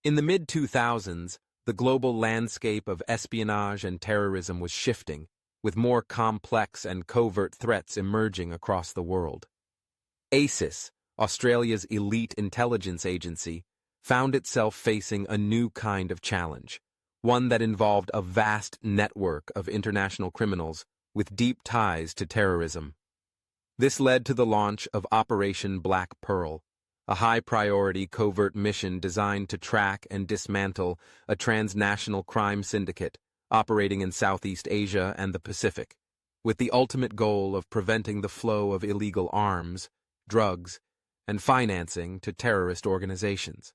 In the mid-2000s, the global landscape of espionage and terrorism was shifting, with more complex and covert threats emerging across the world. ASIS, Australia's elite intelligence agency, found itself facing a new kind of challenge, one that involved a vast network of international criminals with deep ties to terrorism. This led to the launch of Operation Black Pearl, a high-priority covert mission designed to track and dismantle a transnational crime syndicate operating in Southeast Asia and the Pacific, with the ultimate goal of preventing the flow of illegal arms, drugs, and financing to terrorist organizations.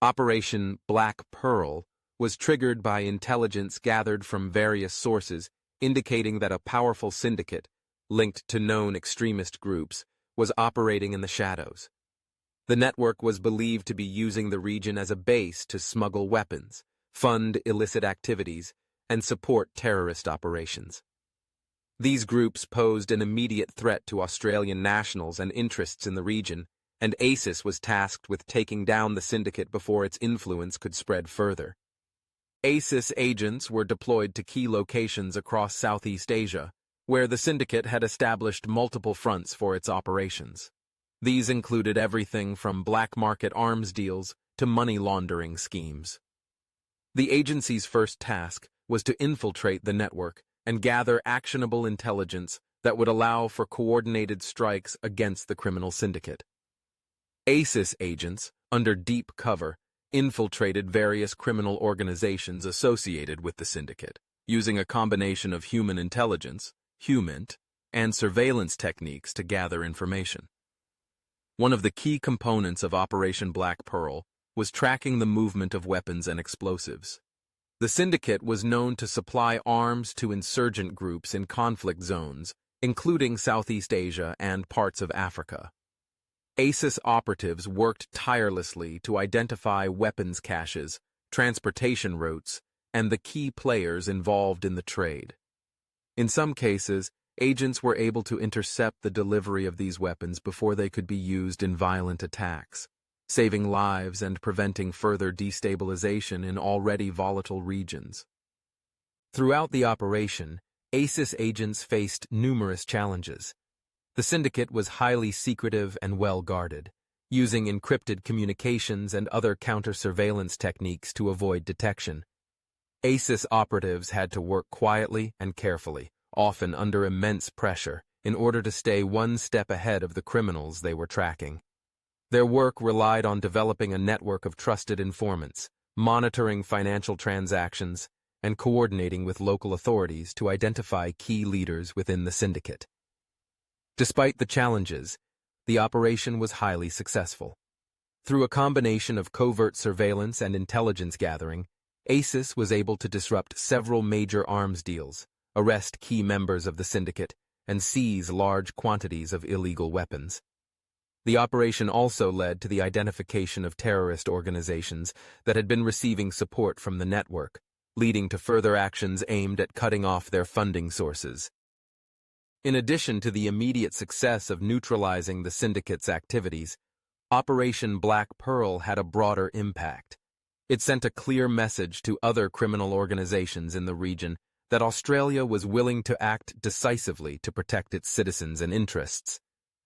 Operation Black Pearl was triggered by intelligence gathered from various sources indicating that a powerful syndicate, linked to known extremist groups, was operating in the shadows. The network was believed to be using the region as a base to smuggle weapons, fund illicit activities, and support terrorist operations. These groups posed an immediate threat to Australian nationals and interests in the region, and ASIS was tasked with taking down the syndicate before its influence could spread further. ASIS agents were deployed to key locations across Southeast Asia, where the syndicate had established multiple fronts for its operations. These included everything from black market arms deals to money laundering schemes. The agency's first task was to infiltrate the network and gather actionable intelligence that would allow for coordinated strikes against the criminal syndicate. ASIS agents, under deep cover, infiltrated various criminal organizations associated with the syndicate, using a combination of human intelligence, HUMINT, and surveillance techniques to gather information. One of the key components of Operation Black Pearl was tracking the movement of weapons and explosives. The syndicate was known to supply arms to insurgent groups in conflict zones, including Southeast Asia and parts of Africa. ASIS operatives worked tirelessly to identify weapons caches, transportation routes, and the key players involved in the trade. In some cases, agents were able to intercept the delivery of these weapons before they could be used in violent attacks, saving lives and preventing further destabilization in already volatile regions. Throughout the operation, ASIS agents faced numerous challenges. The syndicate was highly secretive and well-guarded, using encrypted communications and other counter-surveillance techniques to avoid detection. ASIS operatives had to work quietly and carefully, often under immense pressure, in order to stay one step ahead of the criminals they were tracking. Their work relied on developing a network of trusted informants, monitoring financial transactions, and coordinating with local authorities to identify key leaders within the syndicate. Despite the challenges, the operation was highly successful. Through a combination of covert surveillance and intelligence gathering, ASIS was able to disrupt several major arms deals, arrest key members of the syndicate, and seize large quantities of illegal weapons. The operation also led to the identification of terrorist organizations that had been receiving support from the network, leading to further actions aimed at cutting off their funding sources. In addition to the immediate success of neutralizing the syndicate's activities, Operation Black Pearl had a broader impact. It sent a clear message to other criminal organizations in the region that Australia was willing to act decisively to protect its citizens and interests.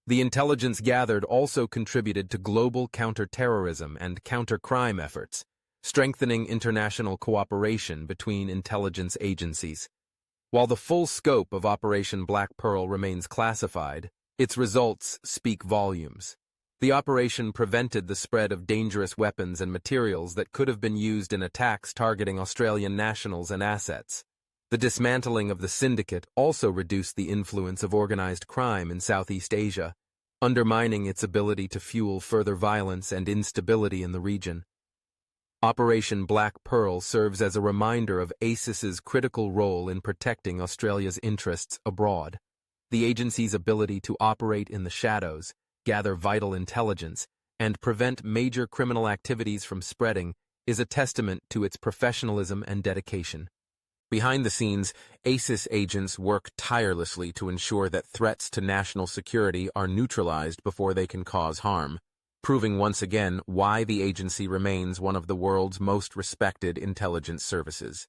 The intelligence gathered also contributed to global counter-terrorism and counter-crime efforts, strengthening international cooperation between intelligence agencies. While the full scope of Operation Black Pearl remains classified, its results speak volumes. The operation prevented the spread of dangerous weapons and materials that could have been used in attacks targeting Australian nationals and assets. The dismantling of the syndicate also reduced the influence of organized crime in Southeast Asia, undermining its ability to fuel further violence and instability in the region. Operation Black Pearl serves as a reminder of ASIS's critical role in protecting Australia's interests abroad. The agency's ability to operate in the shadows, gather vital intelligence, and prevent major criminal activities from spreading is a testament to its professionalism and dedication. Behind the scenes, ASIS agents work tirelessly to ensure that threats to national security are neutralized before they can cause harm, proving once again why the agency remains one of the world's most respected intelligence services.